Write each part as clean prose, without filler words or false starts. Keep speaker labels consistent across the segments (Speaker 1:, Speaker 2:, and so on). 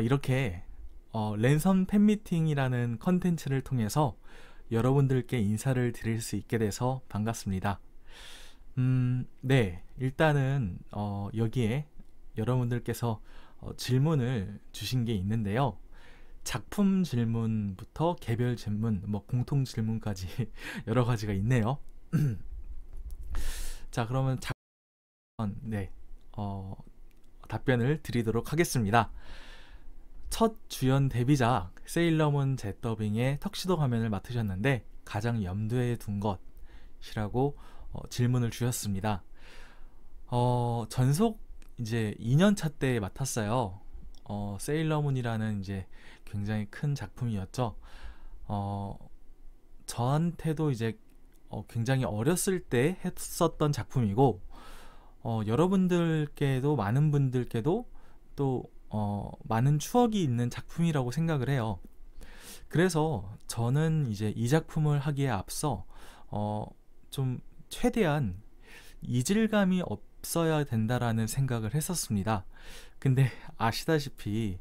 Speaker 1: 이렇게 랜선 팬미팅이라는 컨텐츠를 통해서 여러분들께 인사를 드릴 수 있게 돼서 반갑습니다. 네, 일단은 여기에 여러분들께서 질문을 주신 게 있는데요. 작품 질문부터 개별 질문, 뭐 공통 질문까지 여러 가지가 있네요. 자, 그러면 네, 어, 답변을 드리도록 하겠습니다. 첫 주연 데뷔작 세일러문 재더빙의 턱시도 가면을 맡으셨는데 가장 염두에 둔 것이라고 질문을 주셨습니다. 전속 이제 2년차 때 맡았어요. 세일러문이라는 이제 굉장히 큰 작품이었죠. 어, 저한테도 이제 굉장히 어렸을 때 했었던 작품이고, 여러분들께도 많은 분들께도 또 많은 추억이 있는 작품이라고 생각을 해요. 그래서 저는 이제 이 작품을 하기에 앞서 좀 최대한 이질감이 없어야 된다라는 생각을 했었습니다. 근데 아시다시피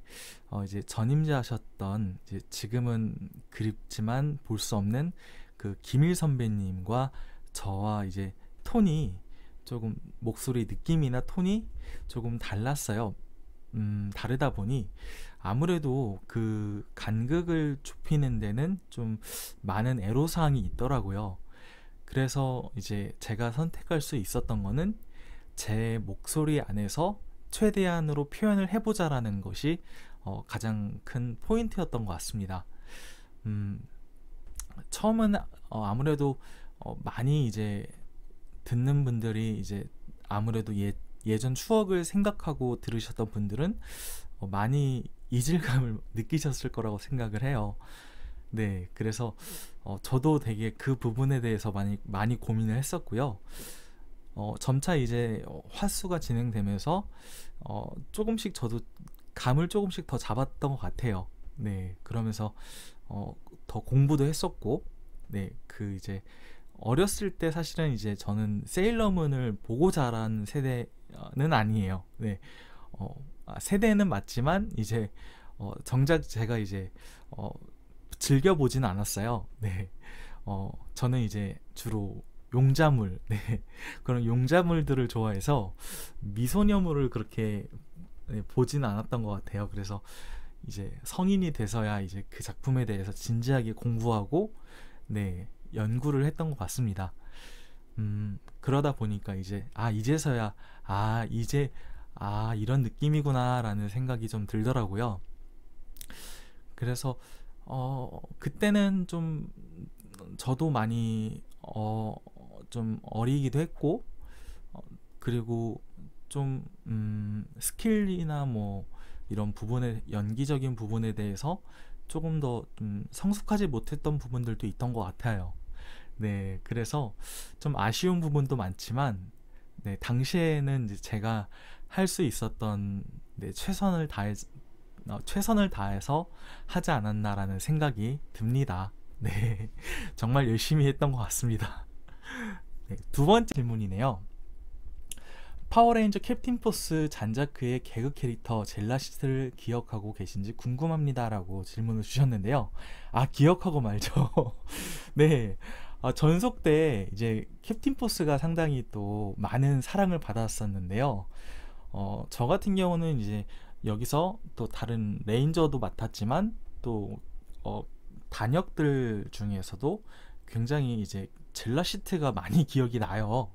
Speaker 1: 이제 전임자셨던 이제 지금은 그립지만 볼 수 없는 그 김일 선배님과 저와 이제 톤이 조금 목소리 느낌이나 톤이 조금 달랐어요. 다르다 보니 아무래도 그 간극을 좁히는 데는 좀 많은 애로사항이 있더라고요. 그래서 이제 제가 선택할 수 있었던 거는 제 목소리 안에서 최대한으로 표현을 해보자라는 것이 가장 큰 포인트였던 것 같습니다. 음, 처음은 아무래도 많이 이제 듣는 분들이 이제 아무래도 예전 추억을 생각하고 들으셨던 분들은 많이 이질감을 느끼셨을 거라고 생각을 해요. 네, 그래서 저도 되게 그 부분에 대해서 많이 고민을 했었고요. 점차 이제 화수가 진행되면서 조금씩 저도 감을 조금씩 더 잡았던 것 같아요. 네, 그러면서 더 공부도 했었고, 네, 그 이제 어렸을 때 사실은 이제 저는 세일러문을 보고 자란 세대는 아니에요. 네, 세대는 맞지만 이제 정작 제가 이제 즐겨 보지는 않았어요. 네, 저는 이제 주로 용자물, 네, 그런 용자물들을 좋아해서 미소녀물을 그렇게 보지는 않았던 것 같아요. 그래서 이제 성인이 돼서야 이제 그 작품에 대해서 진지하게 공부하고 네, 연구를 했던 것 같습니다. 그러다 보니까 이제 이제서야 이제 이런 느낌이구나라는 생각이 좀 들더라고요. 그래서 그때는 좀 저도 많이 좀 어리기도 했고 그리고 좀 스킬이나 뭐 이런 부분에 연기적인 부분에 대해서 조금 더 성숙하지 못했던 부분들도 있던 것 같아요. 네, 그래서 좀 아쉬운 부분도 많지만 네, 당시에는 이제 제가 할 수 있었던 네, 최선을 다해서 하지 않았나라는 생각이 듭니다. 네, 정말 열심히 했던 것 같습니다. 네, 두 번째 질문이네요. 파워레인저 캡틴 포스 잔자크의 개그 캐릭터 젤라시트를 기억하고 계신지 궁금합니다라고 질문을 주셨는데요. 기억하고 말죠. 네. 전속 때 이제 캡틴 포스가 상당히 또 많은 사랑을 받았었는데요. 저 같은 경우는 이제 여기서 또 다른 레인저도 맡았지만 또 단역들 중에서도 굉장히 이제 젤라시트가 많이 기억이 나요.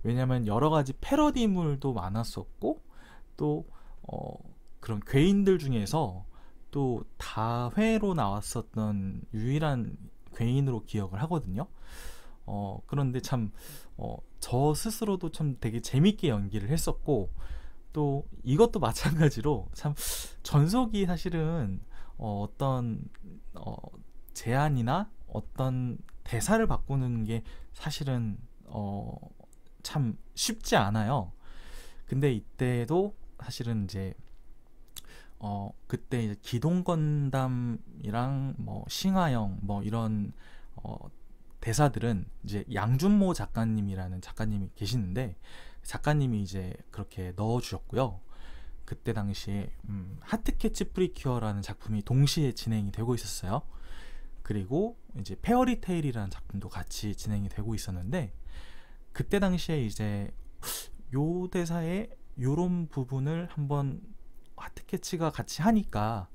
Speaker 1: 왜냐면 여러 가지 패러디물도 많았었고 또 그런 괴인들 중에서 또 다회로 나왔었던 유일한 괴인으로 기억을 하거든요. 그런데 참 저 스스로도 참 되게 재밌게 연기를 했었고 또 이것도 마찬가지로 참 전속이 사실은 어떤 제안이나 어떤 대사를 바꾸는 게 사실은 참 쉽지 않아요. 근데 이때도 사실은 이제 그때 이제 기동 건담이랑 뭐 싱하영 뭐 이런 대사들은 이제 양준모 작가님이라는 작가님이 계시는데 작가님이 이제 그렇게 넣어 주셨고요. 그때 당시에 하트캐치 프리큐어라는 작품이 동시에 진행이 되고 있었어요. 그리고 이제 페어리테일이라는 작품도 같이 진행이 되고 있었는데, 그때 당시에 이제 요 대사에 요런 부분을 한번 하트캐치가 같이 하니까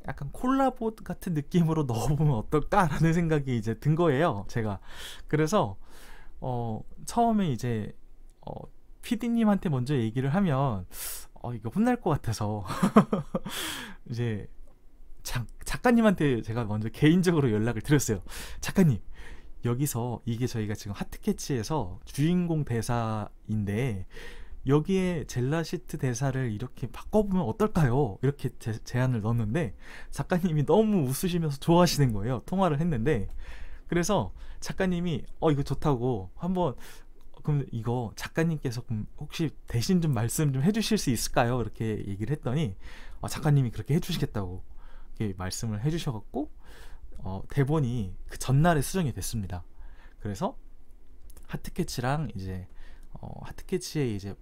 Speaker 1: 약간 콜라보 같은 느낌으로 넣어보면 어떨까라는 생각이 이제 든 거예요, 제가. 그래서 처음에 이제 PD님한테 먼저 얘기를 하면 이거 혼날 것 같아서 이제 작가님한테 제가 먼저 개인적으로 연락을 드렸어요. 작가님, 여기서 이게 저희가 지금 하트캐치에서 주인공 대사인데 여기에 젤라시트 대사를 이렇게 바꿔보면 어떨까요? 이렇게 제안을 넣었는데 작가님이 너무 웃으시면서 좋아하시는 거예요. 통화를 했는데, 그래서 작가님이 이거 좋다고 한번, 그럼 이거 작가님께서 혹시 대신 좀 말씀 좀 해주실 수 있을까요? 이렇게 얘기를 했더니 작가님이 그렇게 해주시겠다고 이렇게 말씀을 해주셔갖고 대본이 그 전날에 수정이 됐습니다. 그래서 하트캐치랑 이제 하트캐치의 이제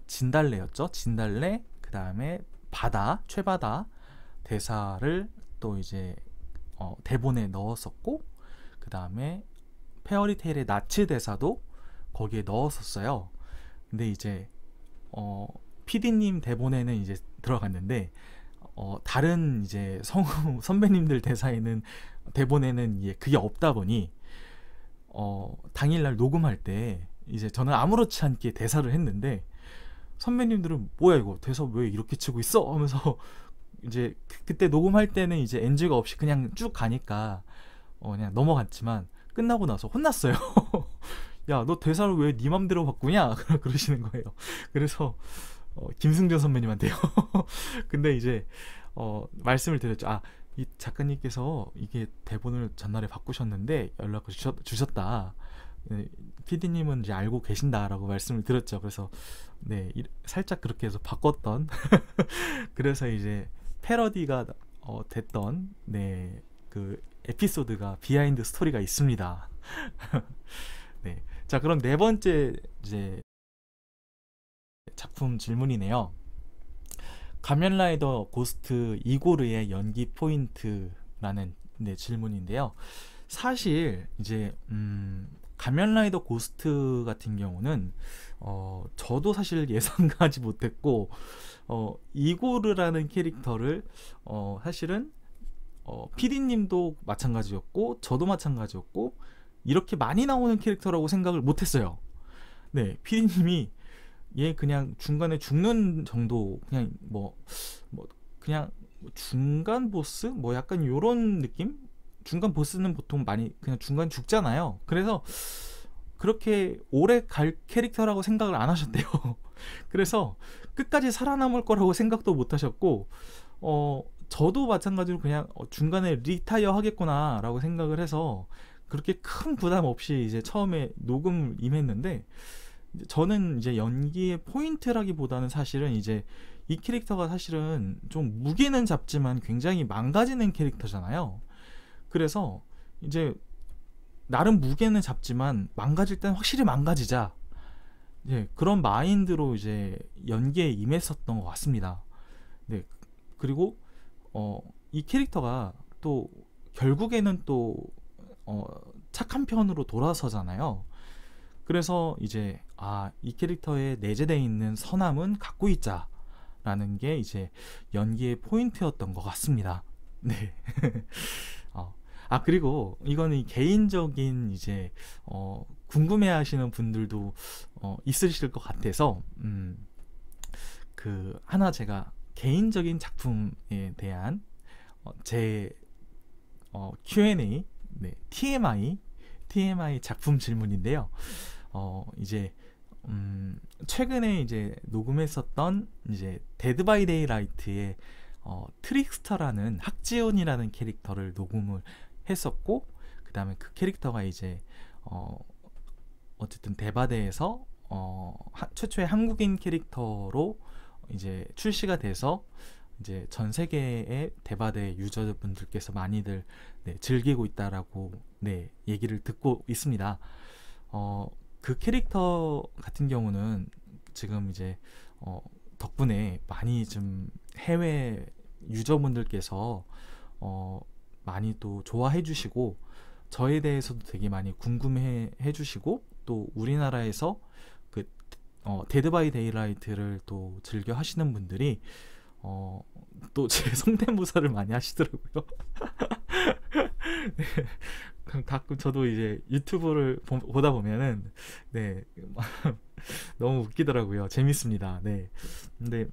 Speaker 1: 진달래였죠. 진달래, 그 다음에 바다, 최바다 대사를 또 이제 대본에 넣었었고, 그 다음에 페어리테일의 나츠 대사도 거기에 넣었었어요. 근데 이제 PD님 대본에는 이제 들어갔는데 다른 이제 선배님들 대사에는, 대본에는 그게 없다 보니 당일날 녹음할 때 이제 저는 아무렇지 않게 대사를 했는데 선배님들은 뭐야 이거 대사 왜 이렇게 치고 있어? 하면서 이제 그때 녹음할 때는 이제 NG가 없이 그냥 쭉 가니까 그냥 넘어갔지만 끝나고 나서 혼났어요. 야, 너 대사를 왜 네 맘대로 바꾸냐? 그러시는 거예요. 그래서 김승전 선배님한테요. 근데 이제 말씀을 드렸죠. 이 작가님께서 이게 대본을 전날에 바꾸셨는데 연락을 주셨다. PD님은 이제 알고 계신다라고 말씀을 드렸죠. 그래서 네, 살짝 그렇게 해서 바꿨던 그래서 이제 패러디가 됐던 네, 그 에피소드가, 비하인드 스토리가 있습니다. 네. 자, 그럼 네 번째 이제 작품 질문이네요. 가면라이더 고스트 이고르의 연기 포인트라는 네, 질문인데요. 사실 이제 가면라이더 고스트 같은 경우는 저도 사실 예상하지 못했고 이고르라는 캐릭터를 사실은 PD님도 마찬가지였고 저도 마찬가지였고 이렇게 많이 나오는 캐릭터라고 생각을 못했어요. 네, PD님이 얘 그냥 중간에 죽는 정도, 그냥 그냥 중간 보스 뭐 약간 요런 느낌? 중간 보스는 보통 많이 그냥 중간 죽잖아요. 그래서 그렇게 오래 갈 캐릭터라고 생각을 안 하셨대요. 그래서 끝까지 살아남을 거라고 생각도 못 하셨고 저도 마찬가지로 그냥 중간에 리타이어 하겠구나 라고 생각을 해서 그렇게 큰 부담 없이 이제 처음에 녹음을 임했는데, 저는 이제 연기의 포인트라기보다는 사실은 이제 이 캐릭터가 사실은 좀 무게는 잡지만 굉장히 망가지는 캐릭터잖아요. 그래서 이제 나름 무게는 잡지만 망가질 땐 확실히 망가지자, 그런 마인드로 이제 연기에 임했었던 것 같습니다. 네, 그리고 이 캐릭터가 또 결국에는 또 착한 편으로 돌아서잖아요. 그래서 이제 이 캐릭터에 내재되어 있는 선함은 갖고 있자라는 게 이제 연기의 포인트였던 것 같습니다. 네. 그리고 이거는 개인적인 이제 궁금해하시는 분들도 있으실 것 같아서 그 하나 제가 개인적인 작품에 대한 제 Q&A, 네, TMI 작품 질문인데요. 이제 최근에 이제 녹음했었던 이제 데드 바이 데이라이트의 트릭스터라는 학지온이라는 캐릭터를 녹음을 했었고, 그 다음에 그 캐릭터가 이제 어쨌든 대바대에서 최초의 한국인 캐릭터로 이제 출시가 돼서 이제 전 세계의 대바대 유저분들께서 많이들 즐기고 있다라고 얘기를 듣고 있습니다. 그 캐릭터 같은 경우는 지금 이제 덕분에 많이 좀 해외 유저분들께서 많이 또 좋아해 주시고 저에 대해서도 되게 많이 궁금해 주시고 또 우리나라에서 그 데드 바이 데이라이트를 또 즐겨 하시는 분들이 또 제 성대모사를 많이 하시더라고요. 네, 가끔 저도 이제 유튜브를 보다 보면은 네 너무 웃기더라고요. 재밌습니다. 네, 근데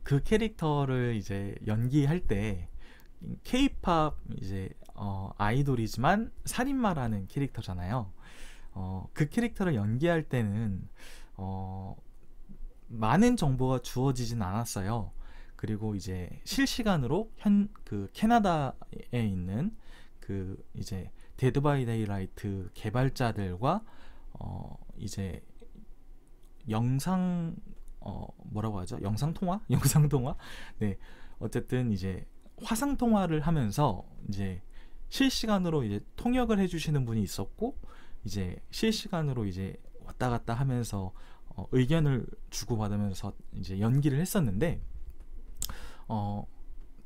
Speaker 1: 그 캐릭터를 이제 연기할 때 K-팝 이제 아이돌이지만 살인마라는 캐릭터잖아요. 그 캐릭터를 연기할 때는 많은 정보가 주어지진 않았어요. 그리고 이제 실시간으로 그 캐나다에 있는 그 이제 데드 바이 데이라이트 개발자들과 이제 영상 뭐라고 하죠? 영상 통화? 영상 통화? 네. 어쨌든 이제 화상 통화를 하면서 이제 실시간으로 이제 통역을 해주시는 분이 있었고 이제 실시간으로 이제 왔다 갔다 하면서 의견을 주고받으면서 이제 연기를 했었는데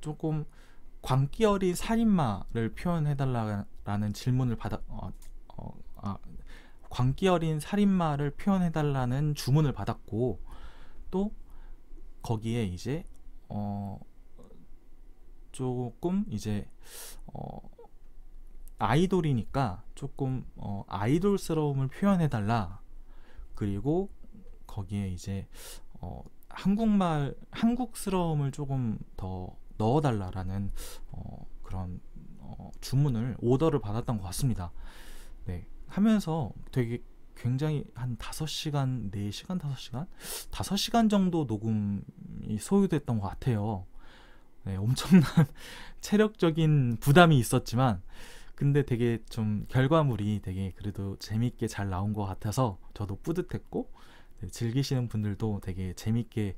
Speaker 1: 조금 광기 어린 살인마를 표현해달라는 질문을 광기 어린 살인마를 표현해달라는 주문을 받았고 또 거기에 이제 조금 이제 아이돌이니까 조금 아이돌스러움을 표현해달라. 그리고 거기에 이제 한국스러움을 조금 더 넣어달라라는 그런 주문을 오더를 받았던 것 같습니다. 네, 하면서 되게 굉장히 한 5시간, 4시간, 5시간? 5시간 정도 녹음이 소요됐던 것 같아요. 네, 엄청난 체력적인 부담이 있었지만 근데 되게 좀 결과물이 되게 그래도 재밌게 잘 나온 것 같아서 저도 뿌듯했고 네, 즐기시는 분들도 되게 재밌게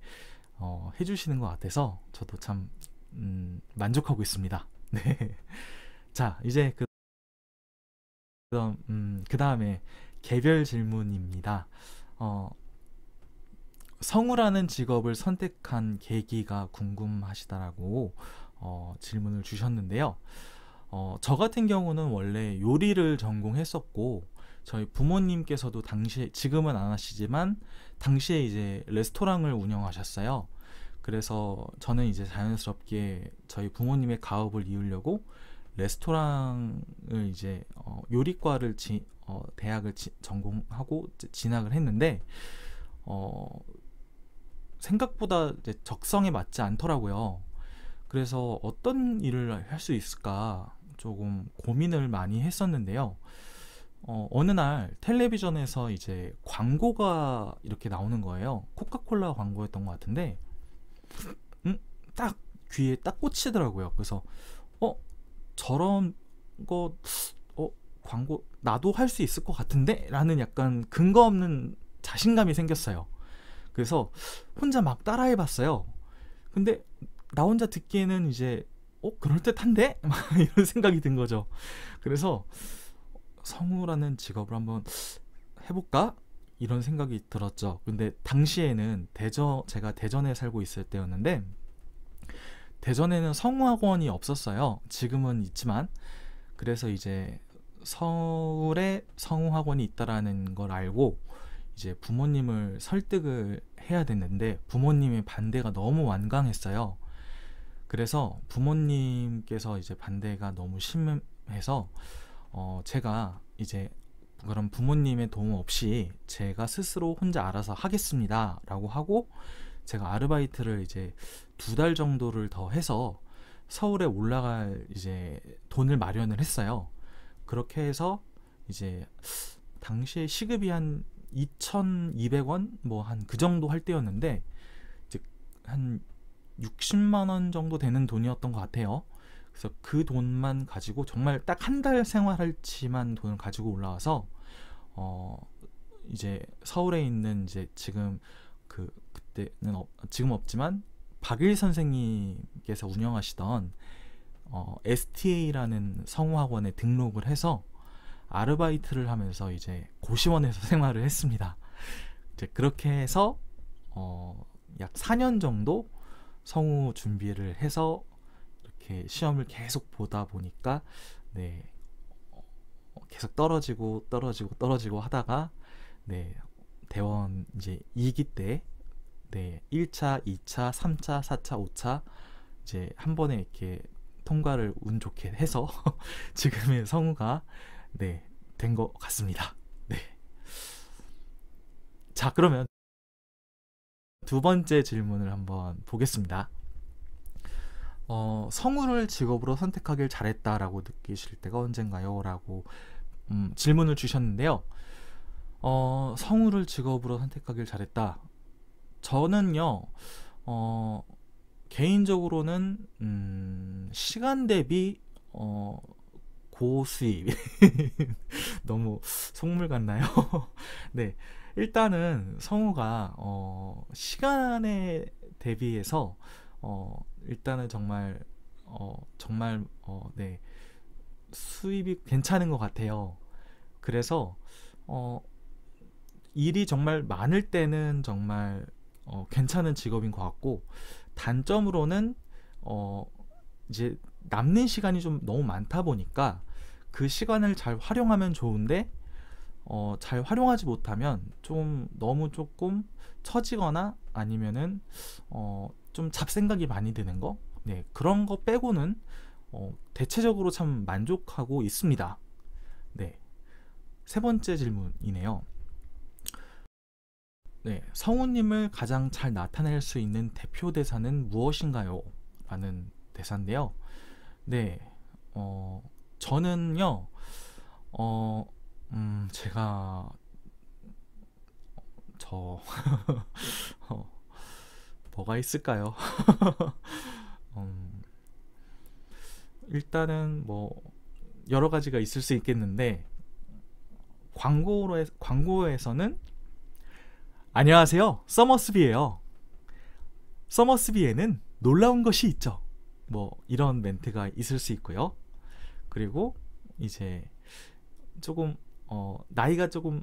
Speaker 1: 해주시는 것 같아서 저도 참 만족하고 있습니다. 네. 자, 이제 그 다음에 개별 질문입니다. 성우라는 직업을 선택한 계기가 궁금하시다라고 질문을 주셨는데요. 저 같은 경우는 원래 요리를 전공했었고 저희 부모님께서도 당시에 지금은 안 하시지만 당시에 이제 레스토랑을 운영하셨어요. 그래서 저는 이제 자연스럽게 저희 부모님의 가업을 이으려고 레스토랑을 이제 요리과를 대학을 전공하고 진학을 했는데 생각보다 이제 적성에 맞지 않더라고요. 그래서 어떤 일을 할 수 있을까 조금 고민을 많이 했었는데요. 어느 날 텔레비전에서 이제 광고가 이렇게 나오는 거예요. 코카콜라 광고였던 것 같은데 딱 귀에 딱 꽂히더라고요. 그래서 저런 거 광고 나도 할 수 있을 것 같은데? 라는 약간 근거 없는 자신감이 생겼어요. 그래서 혼자 막 따라해 봤어요. 근데 나 혼자 듣기에는 이제 그럴듯한데? 막 이런 생각이 든 거죠. 그래서 성우라는 직업을 한번 해볼까? 이런 생각이 들었죠. 근데 당시에는 제가 대전에 살고 있을 때였는데 대전에는 성우학원이 없었어요. 지금은 있지만 그래서 이제 서울에 성우학원이 있다라는 걸 알고 이제 부모님을 설득을 해야 됐는데 부모님의 반대가 너무 완강했어요. 그래서 부모님께서 이제 반대가 너무 심해서 제가 이제 그럼 부모님의 도움 없이 제가 스스로 혼자 알아서 하겠습니다 라고 하고 제가 아르바이트를 이제 2달 정도를 더 해서 서울에 올라갈 이제 돈을 마련을 했어요. 그렇게 해서 이제 당시에 시급이 한 2,200원 뭐 한 그 정도 할 때였는데 이제 한 60만 원 정도 되는 돈이었던 것 같아요. 그래서 그 돈만 가지고 정말 딱 한 달 생활할지만 돈을 가지고 올라와서 이제 서울에 있는 이제 지금 그때는 지금 없지만 박일 선생님께서 운영하시던 STA라는 성우학원에 등록을 해서 아르바이트를 하면서 이제 고시원에서 생활을 했습니다. 이제 그렇게 해서 약 4년 정도 성우 준비를 해서 이렇게 시험을 계속 보다 보니까 네, 계속 떨어지고 하다가 네, 대원 이제 2기 때 네, 1차, 2차, 3차, 4차, 5차 이제 한 번에 이렇게 통과를 운 좋게 해서 지금의 성우가 네, 된 것 같습니다. 네. 자, 그러면 두 번째 질문을 한번 보겠습니다. 성우를 직업으로 선택하길 잘했다라고 느끼실 때가 언젠가요? 라고 질문을 주셨는데요. 성우를 직업으로 선택하길 잘했다. 저는요, 개인적으로는 시간 대비 고수입 너무 속물 같나요? 네, 일단은 성우가 시간에 대비해서 일단은 정말 네, 수입이 괜찮은 것 같아요. 그래서 일이 정말 많을 때는 정말 괜찮은 직업인 것 같고, 단점으로는 이제 남는 시간이 좀 너무 많다 보니까 그 시간을 잘 활용하면 좋은데 잘 활용하지 못하면 좀 너무 조금 처지거나 아니면은 좀 잡생각이 많이 드는 거, 네, 그런 거 빼고는 대체적으로 참 만족하고 있습니다. 네, 세 번째 질문이네요. 네, 성우님을 가장 잘 나타낼 수 있는 대표 대사는 무엇인가요? 라는 대사인데요. 네, 저는요, 제가 뭐가 있을까요? 일단은 뭐 여러 가지가 있을 수 있겠는데, 광고에서는 안녕하세요, 서머스비예요. 서머스비에는 놀라운 것이 있죠. 뭐 이런 멘트가 있을 수 있고요. 그리고 이제 조금 나이가 조금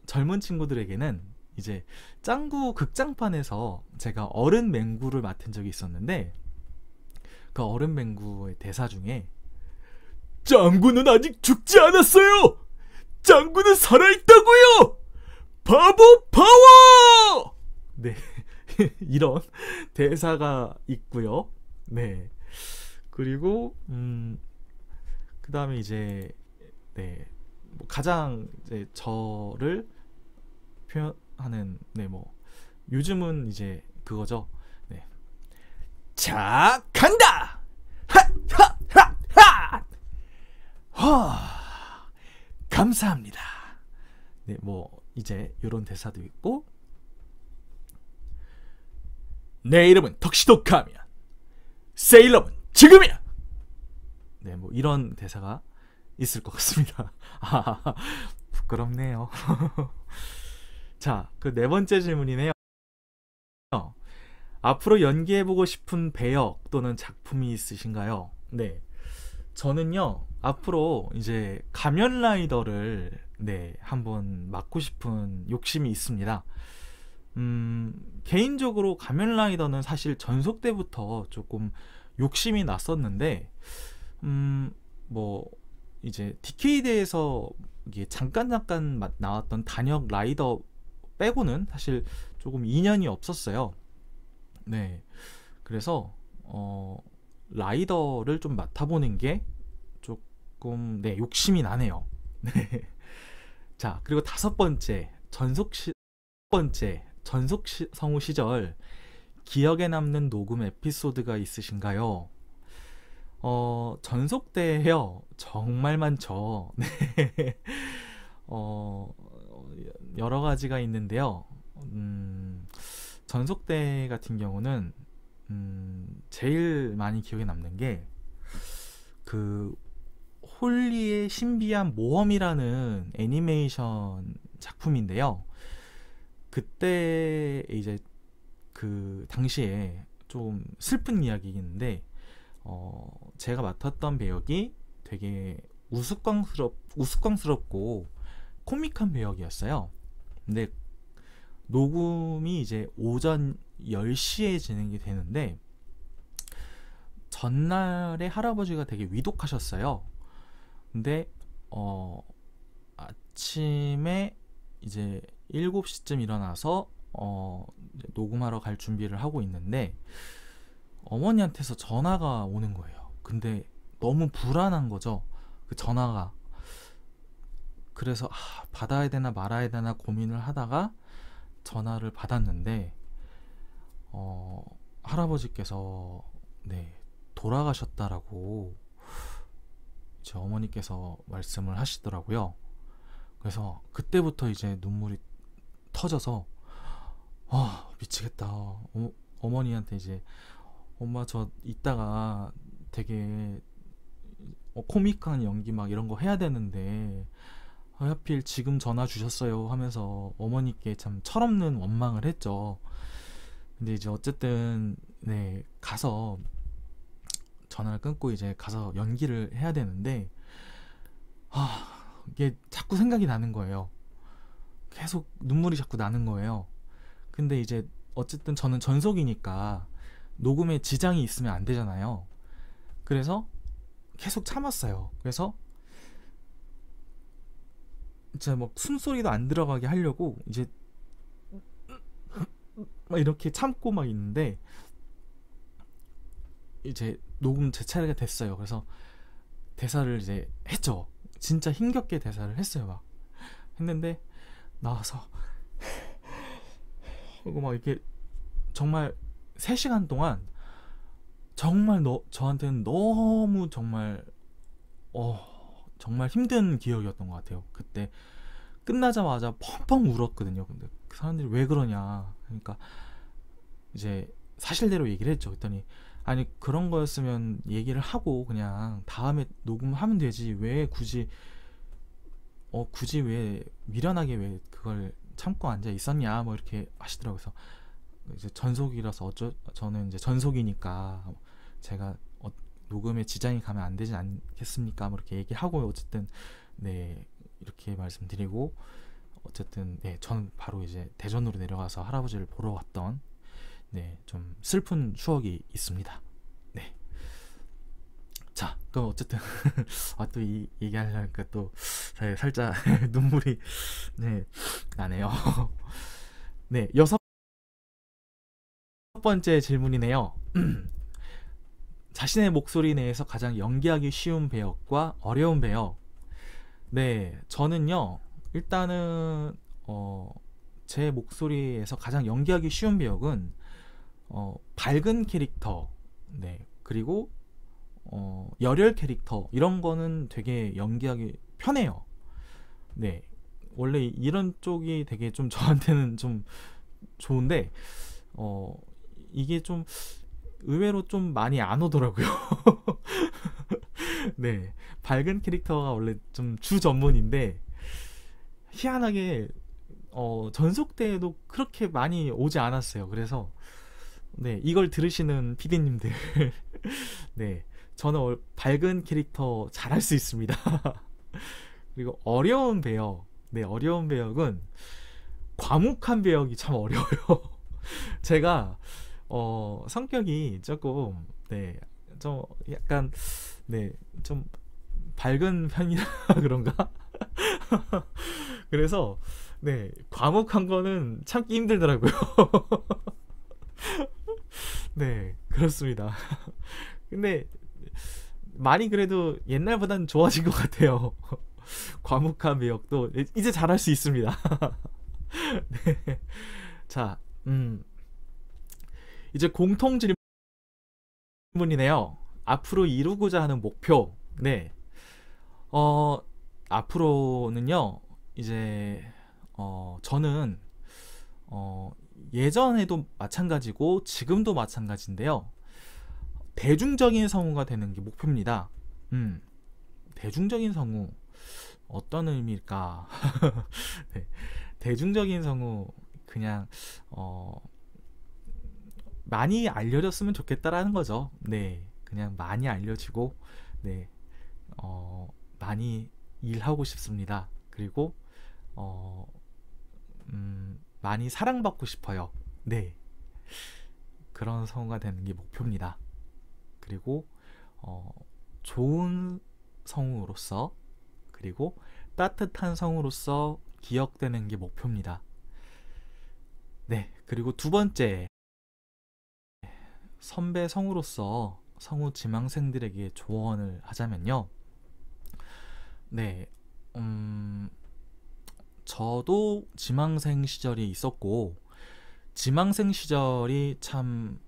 Speaker 1: 젊은 친구들에게는 이제 짱구 극장판에서 제가 어른 맹구를 맡은 적이 있었는데, 그 어른 맹구의 대사 중에 짱구는 아직 죽지 않았어요! 짱구는 살아있다고요! 바보 파워! 네, 이런 대사가 있고요. 네, 그리고 그 다음에 이제 네, 뭐 가장 이제 저를 표현하는 네, 뭐 요즘은 이제 그거죠. 네, 자, 간다! 하! 감사합니다. 네, 뭐 이제 요런 대사도 있고, 내 이름은 턱시도 카미야. 세일러문 지금이야. 네, 뭐 이런 대사가 있을 것 같습니다. 부끄럽네요. 자, 그 네 번째 질문이네요. 앞으로 연기해보고 싶은 배역 또는 작품이 있으신가요? 네, 저는요, 앞으로 이제 가면라이더를 네, 한번 맡고 싶은 욕심이 있습니다. 개인적으로 가면라이더는 사실 전속 때부터 조금 욕심이 났었는데, 뭐 이제 디케이드에서 이게 잠깐 나왔던 단역 라이더 빼고는 사실 조금 인연이 없었어요. 네, 그래서 라이더를 좀 맡아보는 게 조금 네, 욕심이 나네요. 네. 자, 그리고 다섯 번째 성우 시절 기억에 남는 녹음 에피소드가 있으신가요? 전속 때요, 정말 많죠. 네. 여러 가지가 있는데요. 전속 때 같은 경우는 제일 많이 기억에 남는 게 그 홀리의 신비한 모험이라는 애니메이션 작품인데요. 그때 이제 그 당시에 좀 슬픈 이야기인데, 제가 맡았던 배역이 되게 우스꽝스럽고 코믹한 배역이었어요. 근데 녹음이 이제 오전 10시에 진행이 되는데 전날에 할아버지가 되게 위독하셨어요. 근데 아침에 이제 7시쯤 일어나서 이제 녹음하러 갈 준비를 하고 있는데 어머니한테서 전화가 오는 거예요. 근데 너무 불안한 거죠. 그 전화가. 그래서 받아야 되나 말아야 되나 고민을 하다가 전화를 받았는데 할아버지께서 네, 돌아가셨다라고 제 어머니께서 말씀을 하시더라고요. 그래서 그때부터 이제 눈물이 터져서 미치겠다. 어머니한테 이제 엄마 저 이따가 되게 코믹한 연기 막 이런 거 해야 되는데 하필 지금 전화 주셨어요 하면서 어머니께 참 철없는 원망을 했죠. 근데 이제 어쨌든 네 가서 전화를 끊고 이제 가서 연기를 해야 되는데 이게 자꾸 생각이 나는 거예요. 계속 눈물이 자꾸 나는 거예요. 근데 이제 어쨌든 저는 전속이니까 녹음에 지장이 있으면 안 되잖아요. 그래서 계속 참았어요. 그래서 이제 막 숨소리도 안 들어가게 하려고 이제 막 이렇게 참고 막 있는데 이제 녹음 제 차례가 됐어요. 그래서 대사를 이제 했죠. 진짜 힘겹게 대사를 했어요. 막 했는데 나와서 그리고 막 이렇게 정말 3시간 동안 정말 저한테는 너무 정말 정말 힘든 기억이었던 것 같아요. 그때 끝나자마자 펑펑 울었거든요. 근데 그 사람들이 왜 그러냐. 그러니까 이제 사실대로 얘기를 했죠. 그랬더니 아니 그런 거였으면 얘기를 하고 그냥 다음에 녹음하면 되지. 왜 굳이 왜 미련하게 왜 그걸 참고 앉아 있었냐 뭐 이렇게 하시더라고요. 그래서 이제 전속이라서 저는 이제 전속이니까 제가 녹음에 지장이 가면 안 되지 않겠습니까? 뭐 이렇게 얘기하고 어쨌든 네 이렇게 말씀드리고 어쨌든 네 저는 바로 이제 대전으로 내려가서 할아버지를 보러 왔던 네 좀 슬픈 추억이 있습니다. 네. 자, 그럼 어쨌든 또 이 얘기하려니까 또 살짝 눈물이 네 나네요. 네, 6번째 질문이네요. 자신의 목소리 내에서 가장 연기하기 쉬운 배역과 어려운 배역. 네, 저는요 일단은 제 목소리에서 가장 연기하기 쉬운 배역은 밝은 캐릭터, 네 그리고 열혈 캐릭터 이런 거는 되게 연기하기 편해요. 네, 원래 이런 쪽이 되게 좀 저한테는 좀 좋은데 이게 좀 의외로 좀 많이 안 오더라고요. 네, 밝은 캐릭터가 원래 좀 주 전문인데 희한하게 전속 때에도 그렇게 많이 오지 않았어요. 그래서 네 이걸 들으시는 PD님들 네 저는 밝은 캐릭터 잘할 수 있습니다. 그리고 어려운 배역, 네 어려운 배역은 과묵한 배역이 참 어려워요. 제가 성격이 조금 네 좀 약간 네 좀 밝은 편이라 그런가? 그래서 네 과묵한 거는 참기 힘들더라고요. 네 그렇습니다. 근데 많이 그래도 옛날보다는 좋아진 것 같아요. 과묵한 배역도 이제 잘할 수 있습니다. 네. 자, 이제 공통 질문이네요. 앞으로 이루고자 하는 목표. 네. 앞으로는요, 이제, 저는, 예전에도 마찬가지고, 지금도 마찬가지인데요. 대중적인 성우가 되는 게 목표입니다. 대중적인 성우. 어떤 의미일까? 네. 대중적인 성우, 그냥, 많이 알려졌으면 좋겠다라는 거죠. 네. 그냥 많이 알려지고, 네. 많이 일하고 싶습니다. 그리고, 많이 사랑받고 싶어요. 네, 그런 성우가 되는 게 목표입니다. 그리고 좋은 성우로서, 그리고 따뜻한 성우로서 기억되는 게 목표입니다. 네, 그리고 두 번째, 선배 성우로서 성우 지망생들에게 조언을 하자면요. 네, 저도 지망생 시절이 있었고, 지망생 시절이 참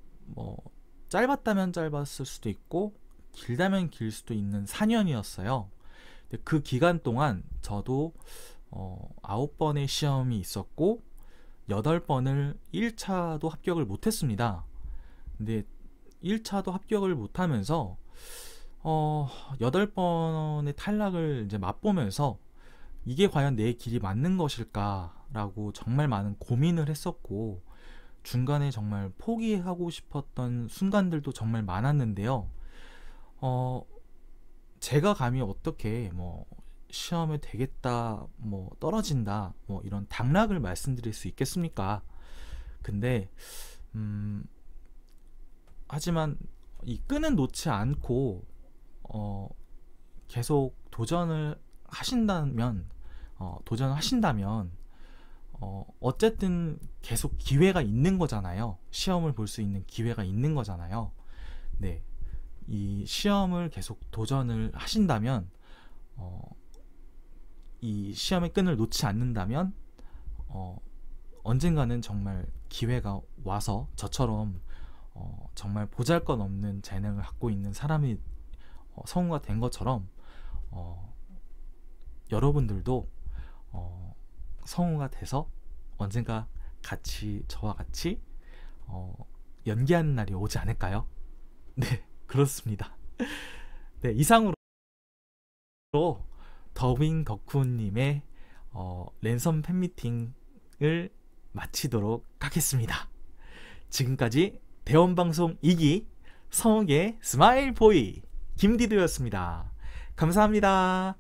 Speaker 1: 짧았다면 짧았을 수도 있고 길다면 길 수도 있는 4년이었어요. 그 기간 동안 저도 9번의 시험이 있었고 8번을 1차도 합격을 못했습니다. 근데 1차도 합격을 못하면서 8번의 탈락을 이제 맛보면서 이게 과연 내 길이 맞는 것일까 라고 정말 많은 고민을 했었고, 중간에 정말 포기하고 싶었던 순간들도 정말 많았는데요. 제가 감히 어떻게 시험에 되겠다, 떨어진다, 이런 당락을 말씀드릴 수 있겠습니까? 근데 하지만 이 끈은 놓지 않고 계속 도전을 하신다면 어쨌든 계속 기회가 있는 거잖아요. 시험을 볼 수 있는 기회가 있는 거잖아요. 네, 이 시험을 계속 도전을 하신다면, 이 시험의 끈을 놓지 않는다면 언젠가는 정말 기회가 와서 저처럼 정말 보잘것없는 재능을 갖고 있는 사람이 성우가 된 것처럼 여러분들도 성우가 돼서 언젠가 저와 같이 연기하는 날이 오지 않을까요? 네, 그렇습니다. 네, 이상으로 더빙 덕후님의 랜선 팬미팅을 마치도록 하겠습니다. 지금까지 대원방송 2기 성우계 스마일보이 김디도였습니다. 감사합니다.